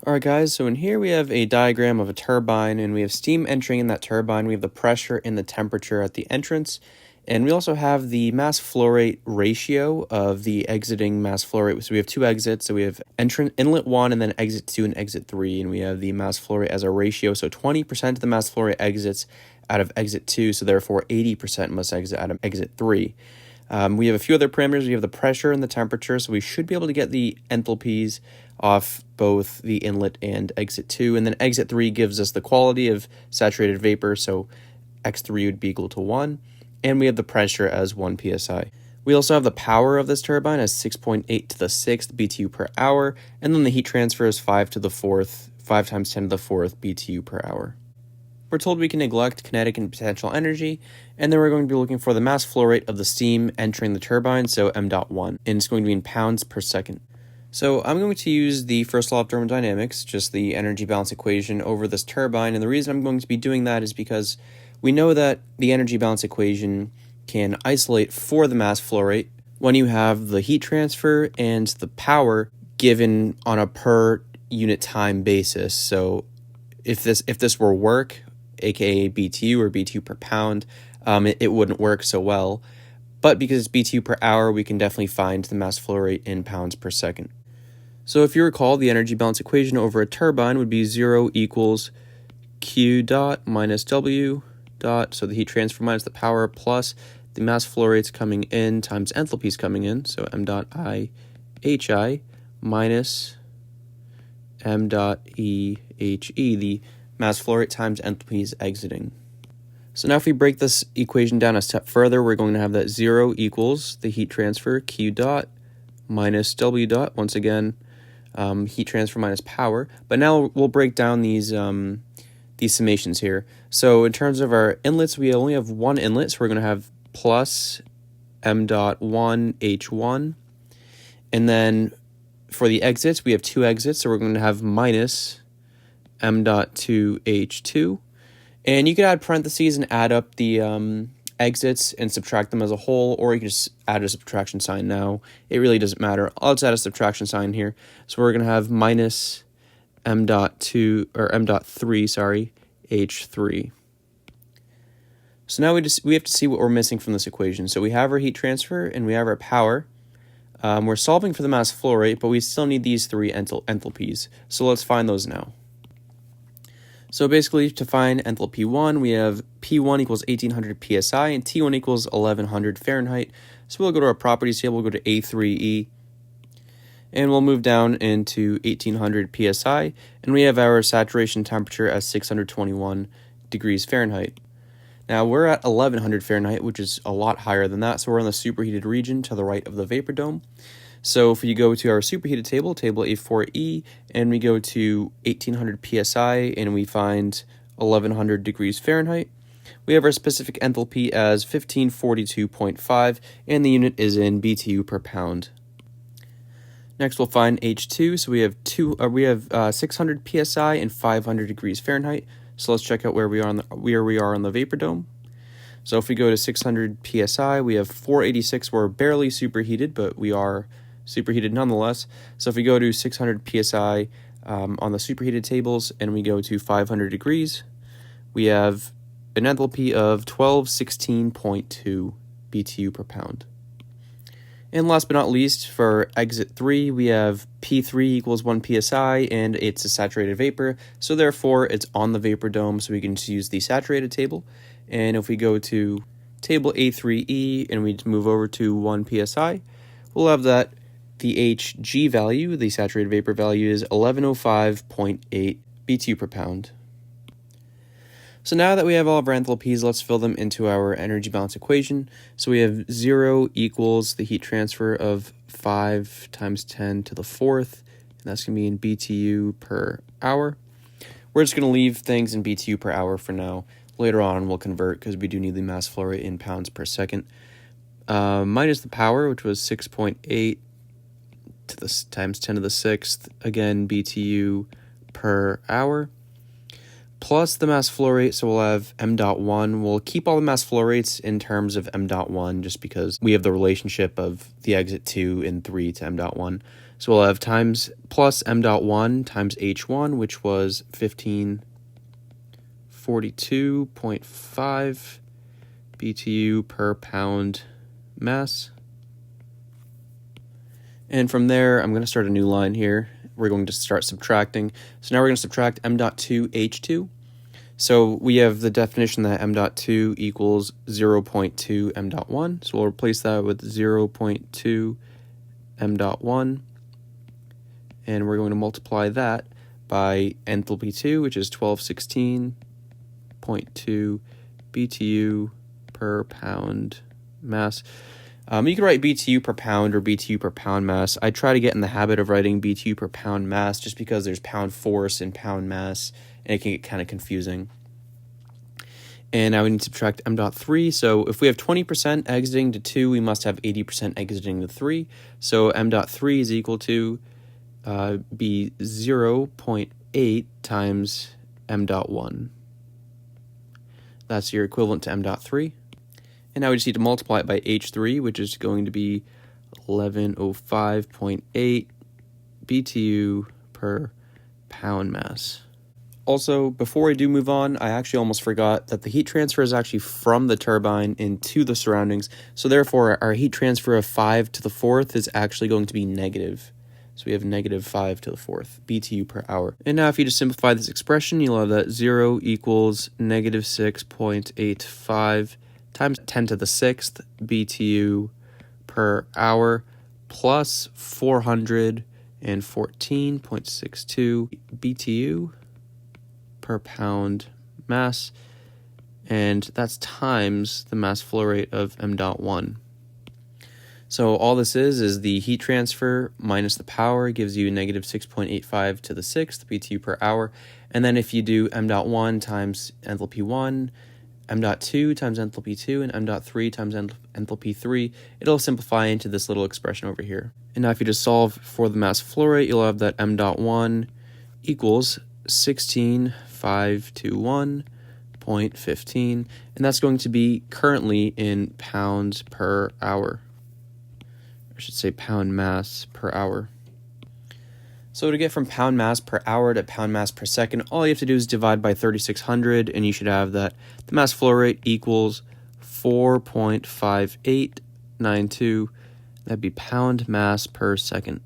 Alright guys, so in here we have a diagram of a turbine, and we have steam entering in that turbine. We have the pressure and the temperature at the entrance, and we also have the mass flow rate ratio of the exiting mass flow rate. So we have two exits, so we have inlet 1 and then exit 2 and exit 3, and we have the mass flow rate as a ratio. So 20% of the mass flow rate exits out of exit 2, so therefore 80% must exit out of exit 3. We have a few other parameters. We have the pressure and the temperature, so we should be able to get the enthalpies off both the inlet and exit 2. And then exit 3 gives us the quality of saturated vapor, so x3 would be equal to 1. And we have the pressure as 1 psi. We also have the power of this turbine as 6.8 to the 6th BTU per hour, and then the heat transfer is 5 to the 4th, 5 times 10 to the 4th BTU per hour. We're told we can neglect kinetic and potential energy, and then we're going to be looking for the mass flow rate of the steam entering the turbine, so m.1, and it's going to be in pounds per second. So I'm going to use the first law of thermodynamics, just the energy balance equation, over this turbine, and the reason I'm going to be doing that is because we know that the energy balance equation can isolate for the mass flow rate when you have the heat transfer and the power given on a per unit time basis. So if this were work, aka BTU or BTU per pound, it wouldn't work so well. But because it's BTU per hour, we can definitely find the mass flow rate in pounds per second. So if you recall, the energy balance equation over a turbine would be 0 equals Q dot minus W dot, so the heat transfer minus the power, plus the mass flow rates coming in times enthalpies coming in, so m dot I HI minus m dot E HE, the mass flow rate times enthalpies exiting. So now if we break this equation down a step further, we're going to have that 0 equals the heat transfer Q dot minus W dot, once again, heat transfer minus power. But now we'll break down these summations here. So in terms of our inlets, we only have one inlet, so we're going to have plus m dot 1 H1. And then for the exits, we have two exits, so we're going to have minus m dot 2 H2. And you could add parentheses and add up the exits and subtract them as a whole, or you can just add a subtraction sign now. It really doesn't matter. I'll just add a subtraction sign here. So we're going to have minus m dot 2, or m dot 3, sorry, H3. So now we have to see what we're missing from this equation. So we have our heat transfer and we have our power. We're solving for the mass flow rate, but we still need these three enthalpies. So let's find those now. So basically, to find enthalpy 1, we have P1 equals 1800 psi and T1 equals 1100 Fahrenheit. So we'll go to our properties table, we'll go to A3E, and we'll move down into 1800 psi, and we have our saturation temperature as 621 degrees Fahrenheit. Now we're at 1100 Fahrenheit, which is a lot higher than that, so we're in the superheated region to the right of the vapor dome. So if you go to our superheated table, table A4E, and we go to 1800 psi and we find 1100 degrees Fahrenheit, we have our specific enthalpy as 1542.5, and the unit is in BTU per pound. Next, we'll find H2. So we have 600 psi and 500 degrees Fahrenheit. So let's check out where we are on the vapor dome. So if we go to 600 psi, we have 486. We're barely superheated, but we are superheated nonetheless. So if we go to 600 psi on the superheated tables and we go to 500 degrees, we have an enthalpy of 1216.2 BTU per pound. And last but not least, for exit 3, we have P3 equals 1 psi, and it's a saturated vapor, so therefore it's on the vapor dome, so we can just use the saturated table. And if we go to table A3E and we move over to 1 psi, we'll have that the Hg value, the saturated vapor value, is 1105.8 BTU per pound. So now that we have all of our enthalpies, let's fill them into our energy balance equation. So we have 0 equals the heat transfer of 5 times 10 to the 4th, and that's going to be in BTU per hour. We're just going to leave things in BTU per hour for now. Later on, we'll convert because we do need the mass flow rate in pounds per second. Minus the power, which was 6.8 to the times 10 to the 6th, again BTU per hour, plus the mass flow rate, so we'll have m dot 1. We'll keep all the mass flow rates in terms of m dot 1 just because we have the relationship of the exit 2 and 3 to m dot 1. So we'll have times plus m dot 1 times h1, which was 1542.5 BTU per pound mass. And from there, I'm going to start a new line here. We're going to start subtracting. So now we're going to subtract m dot 2 h2. So we have the definition that m dot 2 equals 0.2 m dot 1. So we'll replace that with 0.2 m dot 1. And we're going to multiply that by enthalpy 2, which is 1216.2 BTU per pound mass. You can write BTU per pound or BTU per pound mass. I try to get in the habit of writing BTU per pound mass just because there's pound force and pound mass, and it can get kind of confusing. And now we need to subtract m dot 3. So if we have 20% exiting to 2, we must have 80% exiting to 3. So m dot 3 is equal to be 0.8 times m dot 1. That's your equivalent to m dot 3. And now we just need to multiply it by h3, which is going to be 1105.8 BTU per pound mass. Also, before I do move on, I actually almost forgot that the heat transfer is actually from the turbine into the surroundings. So therefore, our heat transfer of 5 to the 4th is actually going to be negative. So we have negative 5 to the 4th BTU per hour. And now if you just simplify this expression, you'll have that 0 equals negative 6.85 times 10 to the 6th BTU per hour plus 414.62 BTU per pound mass, and that's times the mass flow rate of m dot 1. So all this is the heat transfer minus the power gives you negative 6.85 to the 6th BTU per hour, and then if you do m dot 1 times enthalpy 1, m dot 2 times enthalpy 2, and m dot 3 times enthalpy 3, it'll simplify into this little expression over here. And now if you just solve for the mass flow rate, you'll have that m dot 1 equals 16,521.15, and that's going to be currently in pounds per hour. I should say pound mass per hour. So to get from pound mass per hour to pound mass per second, all you have to do is divide by 3600, and you should have that the mass flow rate equals 4.5892. That'd be pound mass per second.